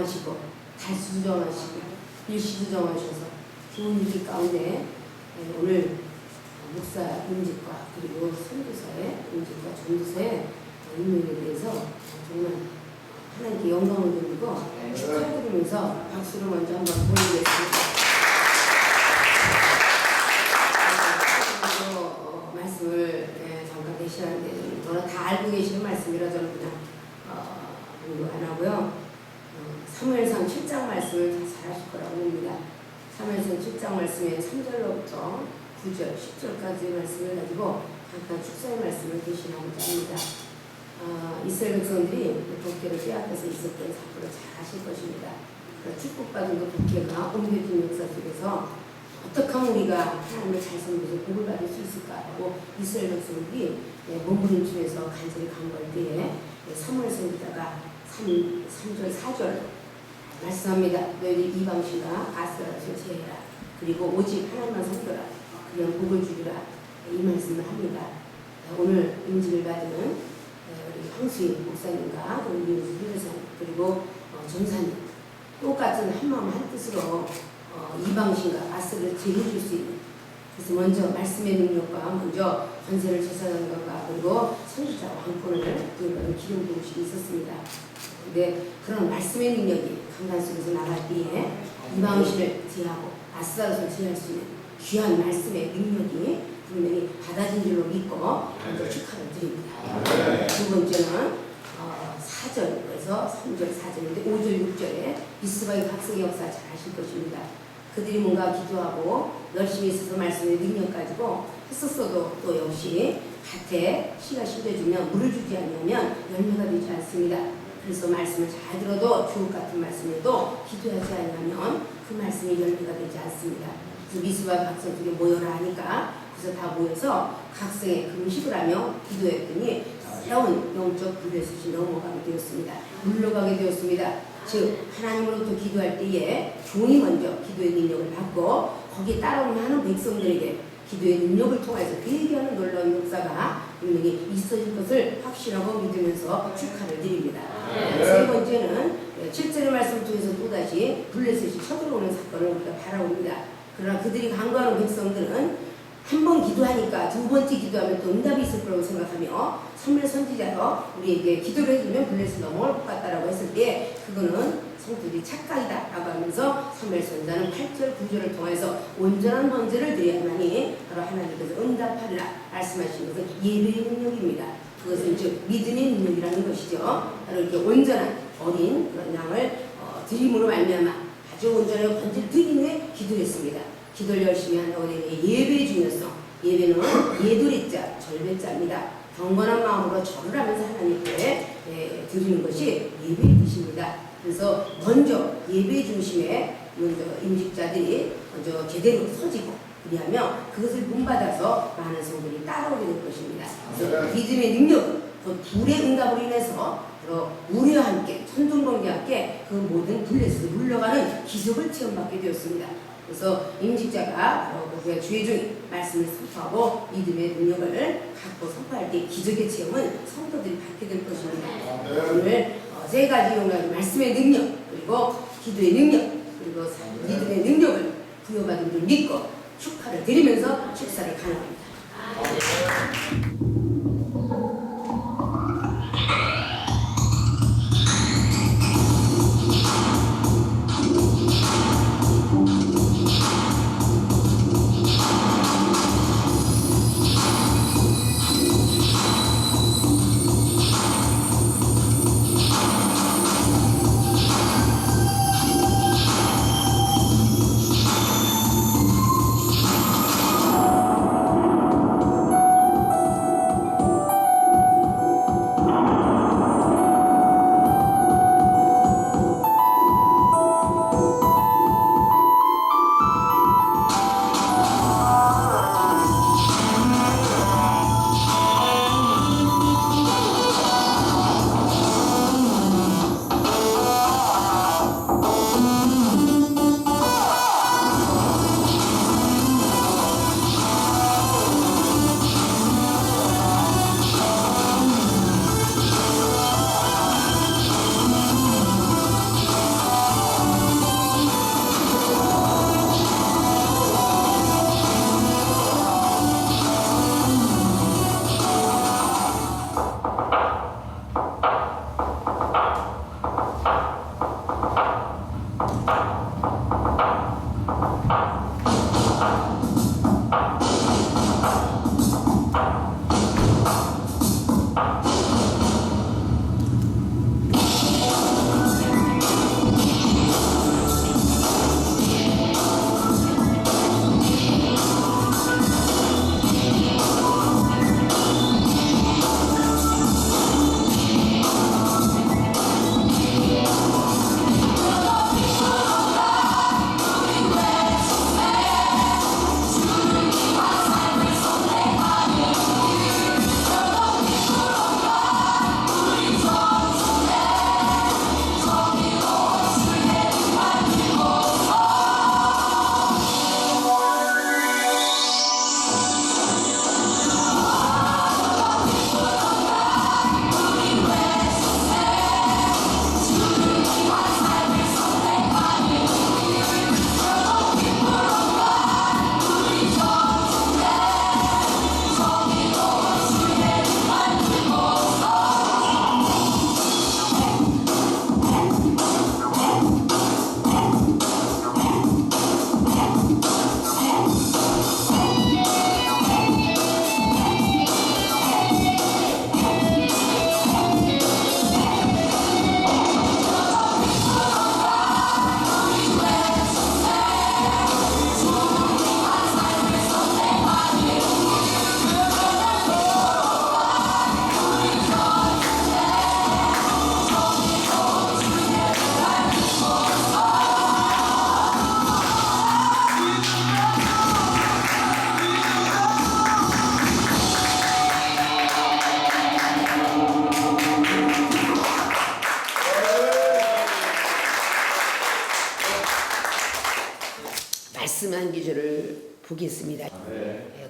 정하시고 달수도 정하시고 일시도 정하셔서 좋은 일기 가운데 오늘 목사 임직과 그리고 선교사의 임직과 전도사의 임명에 대해서 정말 하나님께 영광을 돌리고 축하드리면서 박수를 먼저 한번 보내드리겠습니다. 말씀을 잠깐 대신하는데 저는 다 알고 계시는 말씀이라 저는 그냥 공부 안 하고요. 사무엘상 7장 말씀을 다 잘 하실 거라고 봅니다. 사무엘상 7장 말씀의 3절로부터 9절, 10절까지의 말씀을 가지고 잠깐 축사의 말씀을 대신하고자 합니다. 이스라엘 백성들이 복회를 빼앗겨서 있었던 사건을 잘 아실 것입니다. 축복받은 그 복회가 옮겨진 역사 속에서 어떻게 하면 우리가 하나님을 잘 섬겨서 복을 받을 수 있을까라고 이스라엘 백성들이 몸부림치면서 간절히 간구할 때에 사무엘 선지자가 3절 4절 말씀합니다. 너희들 이방신과 아스라를 제해라. 그리고 오직 하나님만 섬겨라. 그냥 복을 주리라. 이 말씀을 합니다. 오늘 임직을 받은 우리 황수인 목사님과 우리 유대사님 그리고 전사님 똑같은 한마음 한뜻으로 이방신과 아스를 제해줄 수 있는, 그래서 먼저 말씀의 능력과 먼저 권세를 제사하는 것과 그리고 선지자와 왕권을 부여받은 기름 부으심이 있었습니다. 근데 그런 말씀의 능력이 강단 속에서 나갈 때에 이방신을 제하고 아스라를 제할 수 있는 귀한 말씀의 능력이 분명히 받아진 줄로 믿고 먼저 축하를 드립니다. 두 번째는 4절에서 3절 4절인데 5절 6절에 이스바의 각성의 역사 잘 아실 것입니다. 그들이 뭔가 기도하고 열심히 있어서 말씀의 능력 가지고 했었어도 또 역시 밭에 씨가 심겨지면 물을 주지 않으면 열매가 되지 않습니다. 그래서 말씀을 잘 들어도 주옥 같은 말씀에도 기도하지 않으면 그 말씀이 열매가 되지 않습니다. 그래서 미스바 각성들이 모여라 하니까 그래서 다 모여서 각성의 금식을 하며 기도했더니 새로운 영적 불배수시 넘어가게 되었습니다. 물러가게 되었습니다. 즉 하나님으로부터 기도할 때에 종이 먼저 기도의 능력을 받고 거기에 따라오는 많은 백성들에게 기도의 능력을 통해서 회개하는 놀라운 역사가 분명히 있어질 것을 확신하고 믿으면서 축하를 드립니다. 세 번째는 7절의 말씀을 통해서 또다시 블레셋이 쳐들어오는 사건을 우리가 바라봅니다. 그러나 그들이 간구하는 백성들은 한 번 기도하니까 두 번째 기도하면 또 응답이 있을 거라고 생각하며 사무엘 선지자도 우리에게 기도를 해주면 블레셋 넘어올 것 같다라고 했을 때 그거는 성도들이 착각이다 라고 하면서 사무엘 선지자는 8절 9절을 통해서 온전한 번제를 드려야만이 바로 하나님께서 응답하리라 말씀하신 것은 예배의 능력입니다. 그것은 즉 믿음의 능력이라는 것이죠. 바로 이렇게 온전한 어린 그런 양을 드림으로 말미암아 아주 온전하게 번제를 드린 후에 기도했습니다. 기도를 열심히 한다고 되는 예배의 중요성. 예배는 예도리자, 절배자입니다. 경건한 마음으로 절을 하면서 하나님께 드리는 것이 예배의 뜻입니다. 그래서 먼저 예배 중심에 먼저 임직자들이 먼저 제대로 서지고 그리하면 그것을 본받아서 많은 성도들이 따라오게 될 것입니다. 그래서 믿음의 능력은 그 불의 응답으로 인해서 바로 우리와 함께 천둥번개와 함께 그 모든 블레셋을 물러가는 기적을 체험받게 되었습니다. 그래서 임직자가 바로 그 주의 중에 말씀을 선포하고 믿음의 능력을 갖고 선포할 때 기적의 체험은 성도들이 받게 될 것입니다. 오늘 세 가지 용어가 말씀의 능력, 그리고 기도의 능력, 그리고 믿음의 능력을 부여받은 줄 믿고 축하를 드리면서 축사를 가능합니다. 말씀 한 구절을 보겠습니다.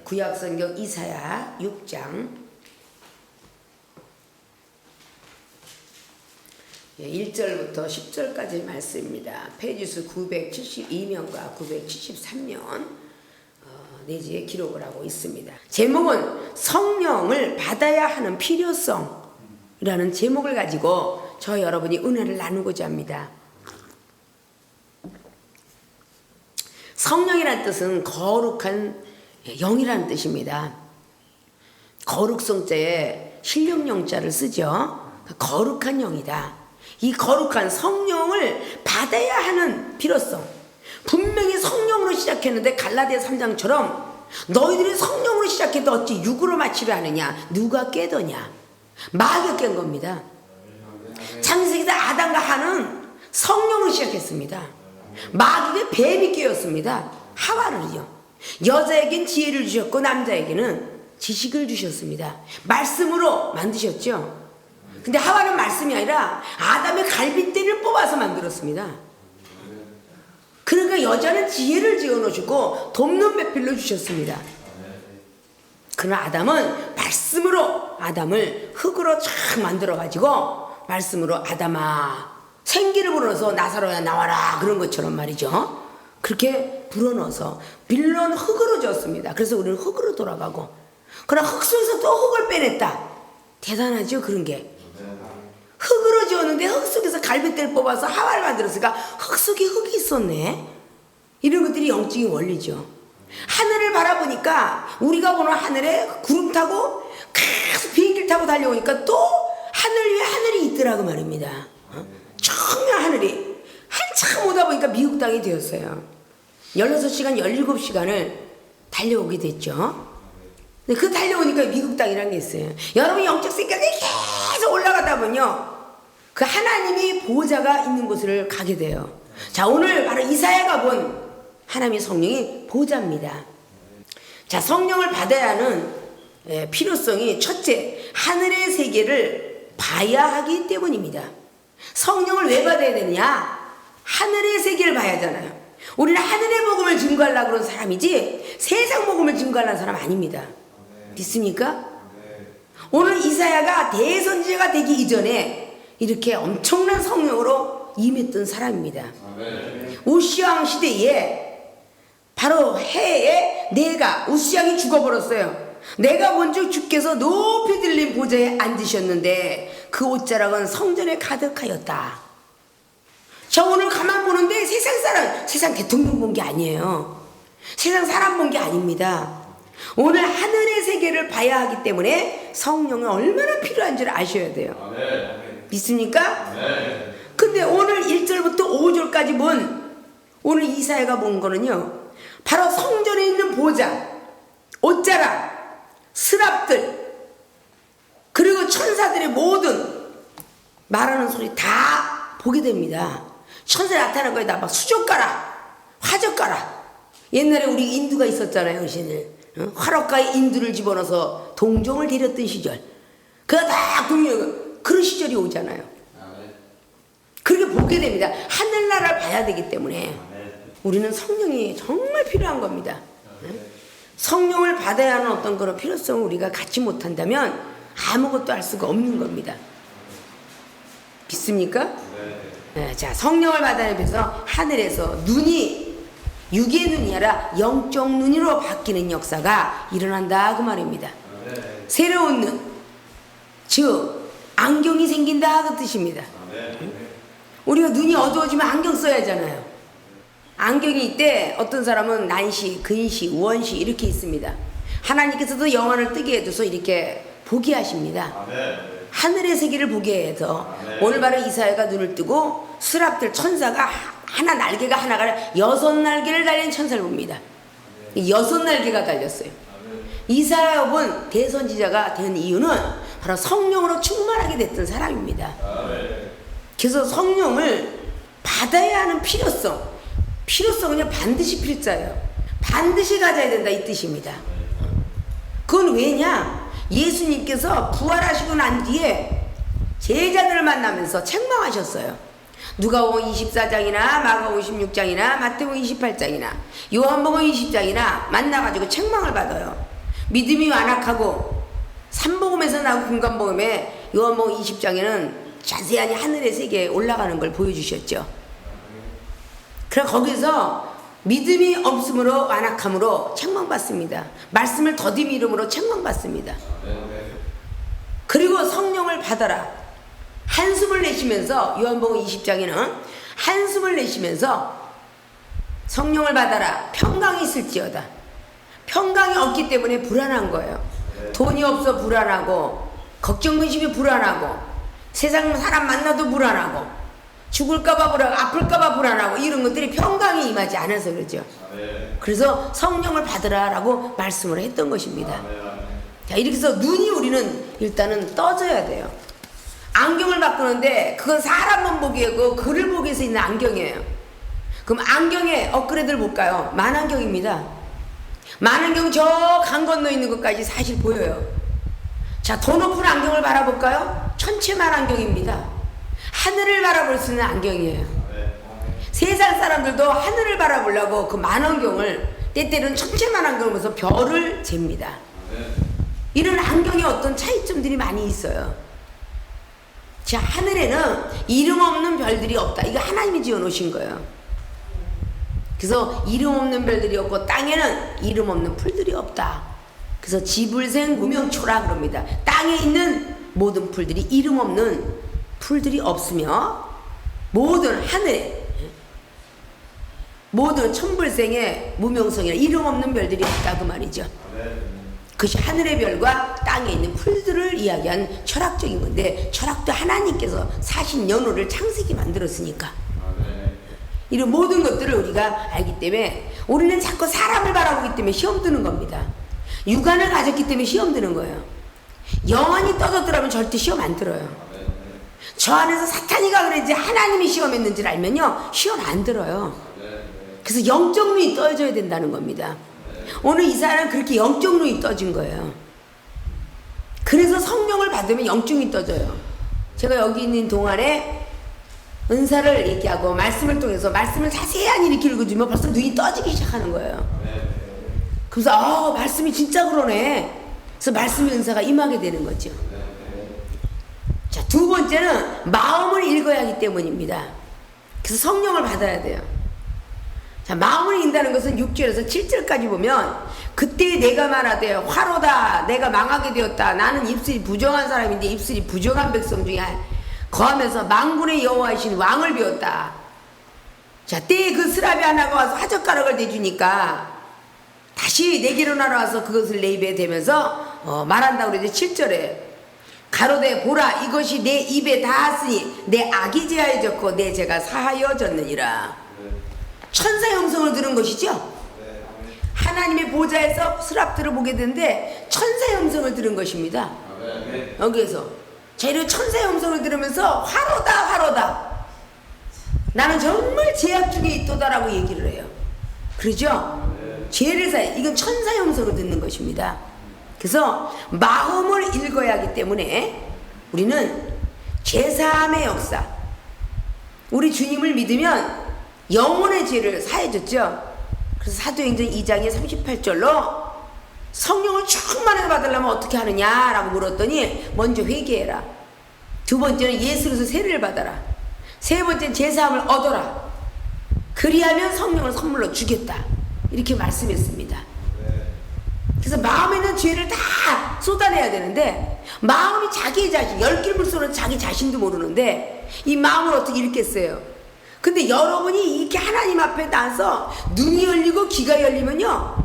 구약성경 이사야 6장 1절부터 10절까지 말씀입니다. 페이지수 972면과 973면 내지에 기록을 하고 있습니다. 제목은 성령을 받아야 하는 필요성이라는 제목을 가지고 저 여러분이 은혜를 나누고자 합니다. 성령이라는 뜻은 거룩한 영이라는 뜻입니다. 거룩성자에 신령영자를 쓰죠. 거룩한 영이다. 이 거룩한 성령을 받아야 하는 필요성. 분명히 성령으로 시작했는데 갈라디아 3장처럼 너희들이 성령으로 시작해도 어찌 육으로 마치려 하느냐. 누가 깨더냐. 마귀가 깬 겁니다. 창세기 때 아담과 하는 성령으로 시작했습니다. 마귀가 뱀이 깨었습니다. 하와를요. 여자에겐 지혜를 주셨고 남자에게는 지식을 주셨습니다. 말씀으로 만드셨죠. 근데 하와는 말씀이 아니라 아담의 갈빗대를 뽑아서 만들었습니다. 그러니까 여자는 지혜를 지어놓으시고 돕는 배필로 주셨습니다. 그러나 아담은 말씀으로 아담을 흙으로 쫙 만들어가지고 말씀으로 아담아 생기를 불어넣어서 나사로야 나와라 그런 것처럼 말이죠. 그렇게 불어넣어서 빌런 흙으로 지었습니다. 그래서 우리는 흙으로 돌아가고 그러나 흙 속에서 또 흙을 빼냈다. 대단하죠 그런 게. 흙으로 지었는데 흙 속에서 갈빗대를 뽑아서 하와를 만들었으니까 흙 속에 흙이 있었네. 이런 것들이 영적인 원리죠. 하늘을 바라보니까 우리가 보는 하늘에 구름 타고 계속 비행기를 타고 달려오니까 또 하늘 위에 하늘이 있더라고 말입니다. 청명 하늘이 한참 오다 보니까 미국 땅이 되었어요. 16시간 17시간을 달려오게 됐죠. 근데 그 달려오니까 미국 땅이라는 게 있어요. 여러분 영적 세계가 계속 올라가다 보면요 그 하나님이 보호자가 있는 곳을 가게 돼요. 자 오늘 바로 이사야가 본 하나님의 성령이 보호자입니다. 자 성령을 받아야 하는 필요성이 첫째 하늘의 세계를 봐야 하기 때문입니다. 성령을 왜 받아야 되느냐? 하늘의 세계를 봐야 하잖아요. 우리는 하늘의 복음을 증거하려고 그런 사람이지 세상 복음을 증거하려는 사람 아닙니다. 믿습니까? 오늘 이사야가 대선지자가 되기 이전에 이렇게 엄청난 성령으로 임했던 사람입니다. 우시왕 시대에 바로 해에 내가 우시왕이 죽어버렸어요. 내가 먼저 주께서 높이 들린 보좌에 앉으셨는데 그 옷자락은 성전에 가득하였다. 저 오늘 가만 보는데 세상 대통령 본 게 아니에요. 세상 사람 본 게 아닙니다. 오늘 하늘의 세계를 봐야 하기 때문에 성령이 얼마나 필요한지를 아셔야 돼요. 믿습니까? 근데 오늘 1절부터 5절까지 본 오늘 이사야가 본 거는요, 바로 성전에 있는 보좌, 옷자락, 스랍들, 그리고 천사들의 모든 말하는 소리 다 보게 됩니다. 천사 나타난 거에다 막 수족가락, 화젓가락. 옛날에 우리 인두가 있었잖아요, 어르신들. 화롯가에 인두를 집어넣어서 동정을 데렸던 시절. 그거 다 그런 시절이 오잖아요. 그렇게 보게 됩니다. 하늘나라를 봐야 되기 때문에 우리는 성령이 정말 필요한 겁니다. 성령을 받아야 하는 어떤 그런 필요성을 우리가 갖지 못한다면 아무것도 할 수가 없는 겁니다. 믿습니까? 네, 자, 성령을 받아야 해서 하늘에서 눈이 육의 눈이 아니라 영적 눈으로 바뀌는 역사가 일어난다 그 말입니다. 새로운 눈, 즉 안경이 생긴다 그 뜻입니다. 우리가 눈이 어두워지면 안경 써야 하잖아요. 안경이 있대. 어떤 사람은 난시, 근시, 우원시 이렇게 있습니다. 하나님께서도 영안을 뜨게 해줘서 이렇게 보게 하십니다. 하늘의 세계를 보게 해서 오늘 바로 이사야가 눈을 뜨고 스랍들 천사가 하나 날개가 하나가 아니라 6날개를 달린 천사를 봅니다. 6날개가 달렸어요. 이사야는 대선지자가 된 이유는 바로 성령으로 충만하게 됐던 사람입니다. 그래서 성령을 받아야 하는 필요성은 반드시 필자예요. 반드시 가져야 된다 이 뜻입니다. 그건 왜냐? 예수님께서 부활하시고 난 뒤에 제자들을 만나면서 책망하셨어요. 누가복음 24장이나 마가복음 16장이나 마태복음 28장이나 요한복음 20장이나 만나가지고 책망을 받아요. 믿음이 완악하고 삼복음에서 나오고 금강복음에 요한복음 20장에는 자세하게 하늘의 세계에 올라가는 걸 보여주셨죠. 그래서 거기서 믿음이 없음으로 완악함으로 책망받습니다. 말씀을 더디 이름으로 책망받습니다. 그리고 성령을 받아라. 한숨을 내쉬면서 요한복음 20장에는 한숨을 내쉬면서 성령을 받아라. 평강이 있을지어다. 평강이 없기 때문에 불안한 거예요. 돈이 없어 불안하고 걱정 근심이 불안하고 세상 사람 만나도 불안하고 죽을까봐 불안하고 아플까봐 불안하고 이런 것들이 평강이 임하지 않아서 그러죠. 그래서 성령을 받으라라고 말씀을 했던 것입니다. 자, 이렇게 해서 눈이 우리는 일단은 떠져야 돼요. 안경을 바꾸는데 그건 사람만 보기에 글을 보기 위해서 있는 안경이에요. 그럼 안경의 업그레이드를 볼까요? 만안경입니다. 만안경 저 강 건너 있는 것까지 사실 보여요. 자, 더 높은 안경을 바라볼까요? 천체만 안경입니다. 하늘을 바라볼 수 있는 안경이에요. 세상 사람들도 하늘을 바라보려고 그 만안경을 때때로는 천체만 안경을 보면서 별을 잽니다. 이런 안경에 어떤 차이점들이 많이 있어요. 자, 하늘에는 이름 없는 별들이 없다. 이거 하나님이 지어놓으신 거예요. 그래서 이름 없는 별들이 없고 땅에는 이름 없는 풀들이 없다. 그래서 지불생 무명초라 그럽니다. 땅에 있는 모든 풀들이 이름 없는 풀들이 없으며 모든 하늘에 모든 천불생의 무명성이라 이름 없는 별들이 없다 그 말이죠. 그것이 하늘의 별과 땅에 있는 풀들을 이야기한 철학적인 건데 철학도 하나님께서 40년호를 창세기 만들었으니까 이런 모든 것들을 우리가 알기 때문에 우리는 자꾸 사람을 바라보기 때문에 시험 드는 겁니다. 육안을 가졌기 때문에 시험 드는 거예요. 영안이 떠졌더라면 절대 시험 안 들어요. 저 안에서 사탄이가 그랬지 하나님이 시험했는지를 알면요 시험 안 들어요. 그래서 영적 눈이 떠져야 된다는 겁니다. 오늘 이사야는 그렇게 영적 눈이 떠진 거예요. 그래서 성령을 받으면 영적 눈이 떠져요. 제가 여기 있는 동안에 은사를 얘기하고 말씀을 통해서 말씀을 자세히 이렇게 읽어주면 벌써 눈이 떠지기 시작하는 거예요. 그래서 말씀이 진짜 그러네. 그래서 말씀의 은사가 임하게 되는 거죠. 자, 두 번째는 마음을 읽어야 하기 때문입니다. 그래서 성령을 받아야 돼요. 자, 마음을 읽는다는 것은 6절에서 7절까지 보면 그때 내가 말하되 화로다 내가 망하게 되었다 나는 입술이 부정한 사람인데 입술이 부정한 백성 중에 거하면서 만군의 여호와이신 왕을 배웠다. 자, 때에 그 스라비 하나가 와서 화젓가락을 대주니까 다시 내게로 날아와서 그것을 내 입에 대면서 말한다고 그러죠. 7절에 가로되 보라 이것이 내 입에 닿았으니 내 악이 제하여졌고 내 죄가 사하여졌느니라. 천사의 음성을 들은 것이죠. 하나님의 보좌에서 스랍들을 보게 되는데 천사의 음성을 들은 것입니다. 여기에서 자기는 천사의 음성을 들으면서 화로다 나는 정말 죄악 중에 있도다라고 얘기를 해요. 그러죠? 죄를 사해. 이건 천사의 음성을 듣는 것입니다. 그래서 마음을 읽어야 하기 때문에 우리는 죄사함의 역사, 우리 주님을 믿으면 영혼의 죄를 사해줬죠. 그래서 사도행전 2장의 38절로 성령을 충만하게 받으려면 어떻게 하느냐라고 물었더니 먼저 회개해라. 두 번째는 예수로서 세례를 받아라. 세 번째는 제사함을 얻어라. 그리하면 성령을 선물로 주겠다. 이렇게 말씀했습니다. 그래서 마음에 있는 죄를 다 쏟아내야 되는데 마음이 자기 자신, 열길 물속은 자기 자신도 모르는데 이 마음을 어떻게 읽겠어요? 근데 여러분이 이렇게 하나님 앞에 나서 눈이 열리고 귀가 열리면요,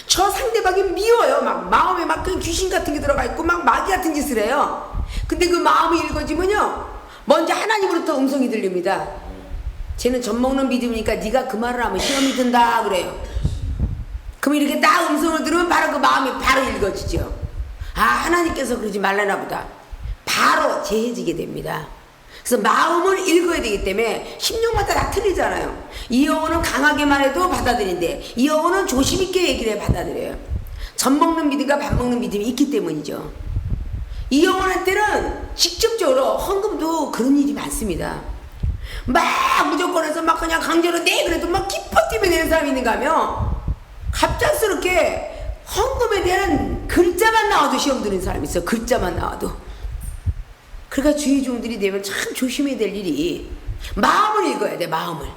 저 상대방이 미워요. 막 마음에 막 귀신 같은 게 들어가 있고 막 마귀 같은 짓을 해요. 근데 그 마음이 읽어지면요, 먼저 하나님으로부터 음성이 들립니다. 쟤는 젖먹는 믿음이니까 네가 그 말을 하면 시험이 든다 그래요. 그럼 이렇게 딱 음성을 들으면 바로 그 마음이 바로 읽어지죠. 아, 하나님께서 그러지 말라나 보다. 바로 제해지게 됩니다. 그래서 마음을 읽어야 되기 때문에 심령마다 다 틀리잖아요. 이 영혼은 강하게만 해도 받아들이는데 이 영혼은 조심 있게 얘기를 해 받아들여요. 젖 먹는 믿음과 밥 먹는 믿음이 있기 때문이죠. 이 영혼한테는 직접적으로 헌금도 그런 일이 많습니다. 막 무조건 해서 막 그냥 강제로 내 그래도 막 기뻐 뛰며 내는 사람이 있는가 하면 갑작스럽게 헌금에 대한 글자만 나와도 시험 드는 사람이 있어요. 글자만 나와도. 그러니까 주의 종들이 되면 참 조심해야 될 일이 마음을 읽어야 돼. 마음을.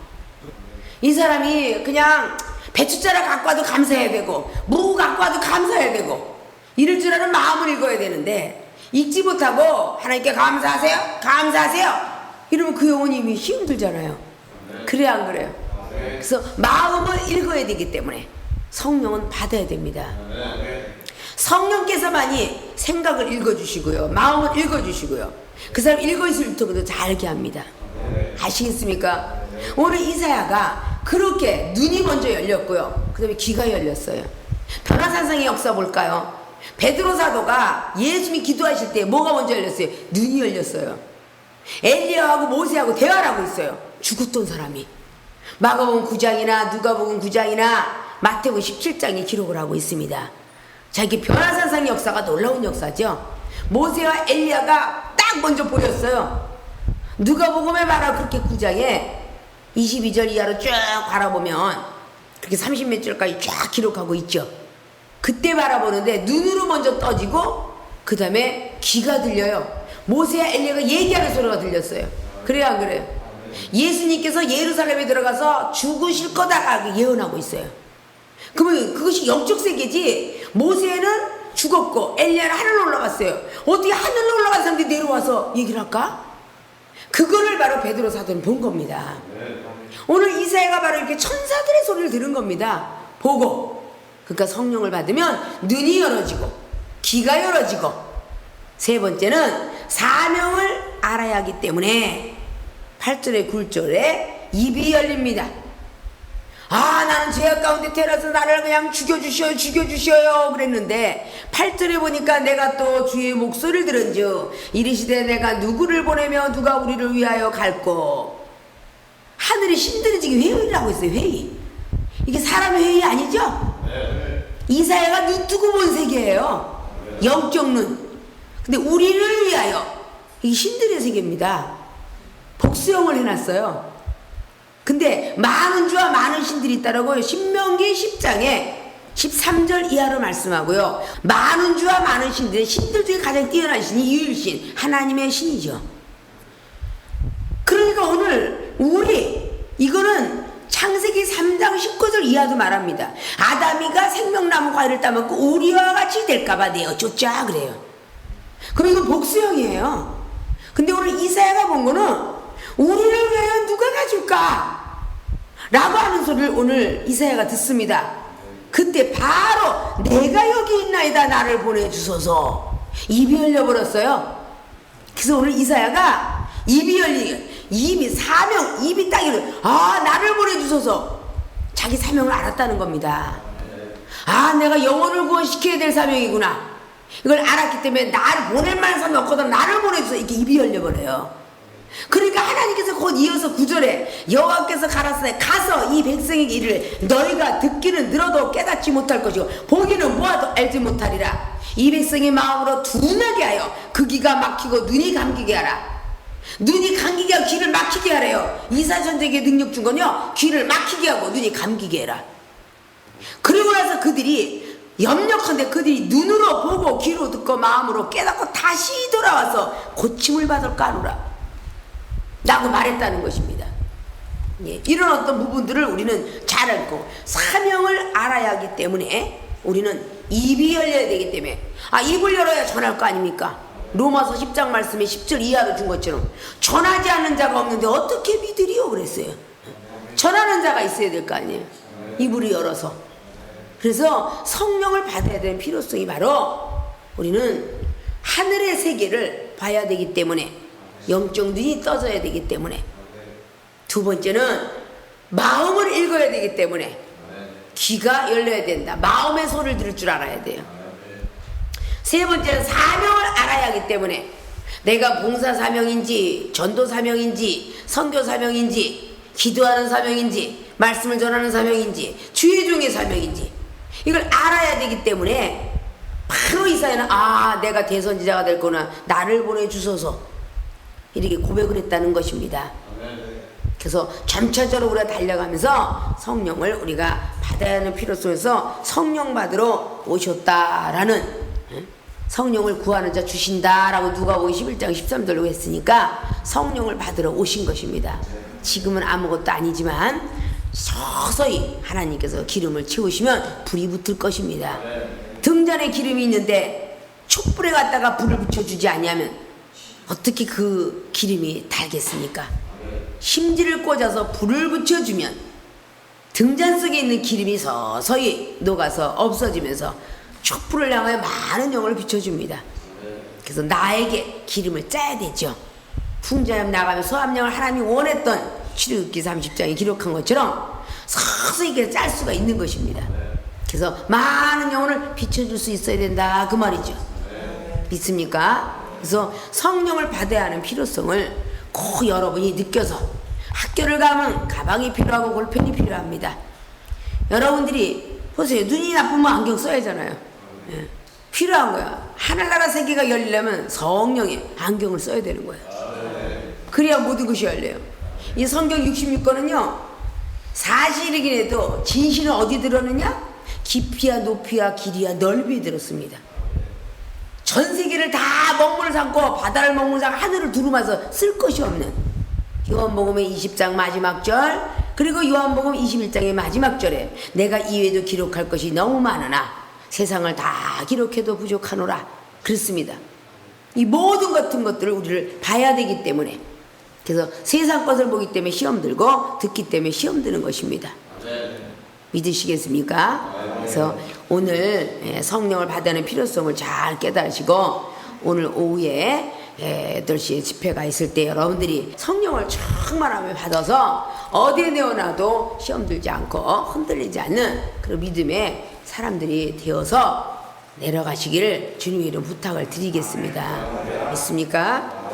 이 사람이 그냥 배추자루 갖고 와도 감사해야 되고 무 갖고 와도 감사해야 되고 이럴 줄 아는 마음을 읽어야 되는데 읽지 못하고 하나님께 감사하세요? 감사하세요? 이러면 그 영혼이 이미 힘들잖아요. 그래 안 그래요? 그래서 마음을 읽어야 되기 때문에 성령은 받아야 됩니다. 성령께서만이 생각을 읽어주시고요, 마음을 읽어주시고요, 그 사람 읽어있을 때부터 잘 알게 합니다. 아시겠습니까? 오늘 이사야가 그렇게 눈이 먼저 열렸고요, 그 다음에 귀가 열렸어요. 변화산상의 역사 볼까요? 베드로 사도가 예수님이 기도하실 때 뭐가 먼저 열렸어요? 눈이 열렸어요. 엘리야하고 모세하고 대화를 하고 있어요. 죽었던 사람이. 마가복음 9장이나 누가복음 9장이나 마태복음 17장에 기록을 하고 있습니다. 자, 이게 변화산상의 역사가 놀라운 역사죠. 모세와 엘리야가 딱 먼저 보였어요. 누가복음에 말하고 그렇게 9장에 22절 이하로 쭉 바라보면 그렇게 30몇 절까지 쫙 기록하고 있죠. 그때 바라보는데 눈으로 먼저 떠지고 그 다음에 귀가 들려요. 모세와 엘리야가 얘기하는 소리가 들렸어요. 그래요 안 그래요? 예수님께서 예루살렘에 들어가서 죽으실 거다라고 예언하고 있어요. 그러면 그것이 영적 세계지. 모세는 죽었고 엘리야는 하늘로 올라갔어요. 어떻게 하늘로 올라간 사람들이 내려와서 얘기를 할까? 그거를 바로 베드로 사도는 본 겁니다. 오늘 이사야가 바로 이렇게 천사들의 소리를 들은 겁니다. 보고. 그러니까 성령을 받으면 눈이 열어지고 귀가 열어지고 세 번째는 사명을 알아야 하기 때문에 8절에 9절에 입이 열립니다. 아, 나는 죄악 가운데 태어나서 나를 그냥 죽여주셔요 그랬는데 8절에 보니까 내가 또 주의 목소리를 들은즉 이르시되 내가 누구를 보내며 누가 우리를 위하여 갈꼬. 하늘이 신들어지게 회의를 하고 있어요. 회의. 이게 사람의 회의 아니죠? 이사야가 눈 뜨고 본 세계예요. 영적 눈. 근데 우리를 위하여, 이게 신들의 세계입니다. 복수형을 해놨어요. 근데 많은 주와 많은 신들이 있다라고 신명기 10장에 13절 이하로 말씀하고요. 많은 주와 많은 신들 중에 가장 뛰어난 신이 유일신, 하나님의 신이죠. 그러니까 오늘 이거는 창세기 3장 19절 이하도 말합니다. 아담이가 생명나무 과일을 따먹고 우리와 같이 될까봐 내어줬자 그래요. 그럼 이건 복수형이에요. 근데 오늘 이사야가 본 거는 우리를 위하여 누가 가줄까? 라고 하는 소리를 오늘 이사야가 듣습니다. 그때 바로 내가 여기 있나이다 나를 보내주소서. 입이 열려버렸어요. 그래서 오늘 이사야가 입이 사명, 입이 딱 열려. 아, 나를 보내주소서. 자기 사명을 알았다는 겁니다. 아, 내가 영혼을 구원시켜야 될 사명이구나. 이걸 알았기 때문에 나를 보낼 만한 사람이 없거든. 나를 보내주소서. 이렇게 입이 열려버려요. 그러니까 하나님께서 곧 이어서 9절에 여호와께서 가라사대 가서 이 백성에게 이르되 너희가 듣기는 들어도 깨닫지 못할 것이고 보기는 보아도 알지 못하리라. 이 백성의 마음으로 둔하게 하여 그 귀가 막히고 눈이 감기게 하라. 눈이 감기게 하고 귀를 막히게 하래요. 이사전쟁의 능력 준 건요, 귀를 막히게 하고 눈이 감기게 해라. 그리고 나서 그들이 염려컨대 그들이 눈으로 보고 귀로 듣고 마음으로 깨닫고 다시 돌아와서 고침을 받을까 하노라 라고 말했다는 것입니다. 예, 이런 어떤 부분들을 우리는 잘 알고 사명을 알아야 하기 때문에 우리는 입이 열려야 되기 때문에, 아, 입을 열어야 전할 거 아닙니까? 로마서 10장 말씀에 10절 이하로 준 것처럼 전하지 않는 자가 없는데 어떻게 믿으리요 그랬어요. 전하는 자가 있어야 될 거 아니에요. 입을 열어서. 그래서 성령을 받아야 되는 필요성이 바로 우리는 하늘의 세계를 봐야 되기 때문에, 영적 눈이 떠져야 되기 때문에, 두 번째는 마음을 읽어야 되기 때문에 귀가 열려야 된다. 마음의 소리를 들을 줄 알아야 돼요. 세 번째는 사명을 알아야 하기 때문에 내가 봉사 사명인지 전도 사명인지 선교 사명인지 기도하는 사명인지 말씀을 전하는 사명인지 주의 종의 사명인지 이걸 알아야 되기 때문에 바로 이사야는 아, 내가 대선지자가 될 거나 나를 보내주소서 이렇게 고백을 했다는 것입니다. 그래서 점차적으로 우리가 달려가면서 성령을 우리가 받아야 하는 필요성에서 성령 받으러 오셨다라는, 성령을 구하는 자 주신다라고 누가복음 11장 13절로 했으니까 성령을 받으러 오신 것입니다. 지금은 아무것도 아니지만 서서히 하나님께서 기름을 채우시면 불이 붙을 것입니다. 등잔에 기름이 있는데 촛불에 갖다가 불을 붙여주지 아니하면 어떻게 그 기름이 달겠습니까? 심지를 꽂아서 불을 붙여주면 등잔 속에 있는 기름이 서서히 녹아서 없어지면서 촛불을 향하여 많은 영혼을 비춰줍니다. 그래서 나에게 기름을 짜야 되죠. 풍자염 나가면 소함령을 하나님이 원했던 출애굽기 30장에 기록한 것처럼 서서히 짤 수가 있는 것입니다. 그래서 많은 영혼을 비춰줄 수 있어야 된다 그 말이죠. 믿습니까? 그래서 성령을 받아야 하는 필요성을 꼭 여러분이 느껴서, 학교를 가면 가방이 필요하고 볼펜이 필요합니다. 여러분들이 보세요. 눈이 나쁘면 안경 써야 하잖아요. 예. 필요한 거야. 하늘나라 세계가 열리려면 성령의 안경을 써야 되는 거예요. 그래야 모든 것이 열려요. 이 성경 66권은요 사실이긴 해도 진실은 어디 들었느냐? 깊이야 높이야 길이야 넓이에 들었습니다. 전 세계를 다 먹물을 삼고 바다를 먹물 삼고 하늘을 두루마서 쓸 것이 없는 요한복음의 20장 마지막 절, 그리고 요한복음 21장의 마지막 절에 내가 이외에도 기록할 것이 너무 많으나 세상을 다 기록해도 부족하노라 그렇습니다. 이 모든 같은 것들을 우리를 봐야 되기 때문에, 그래서 세상 것을 보기 때문에 시험 들고 듣기 때문에 시험 드는 것입니다. 믿으시겠습니까? 그래서 오늘 성령을 받아내는 필요성을 잘 깨달으시고 오늘 오후에 8시에 집회가 있을 때 여러분들이 성령을 충만하게 받아서 어디에 내어놔도 시험 들지 않고 흔들리지 않는 그런 믿음의 사람들이 되어서 내려가시기를 주님의 이름 부탁을 드리겠습니다. 믿습니까?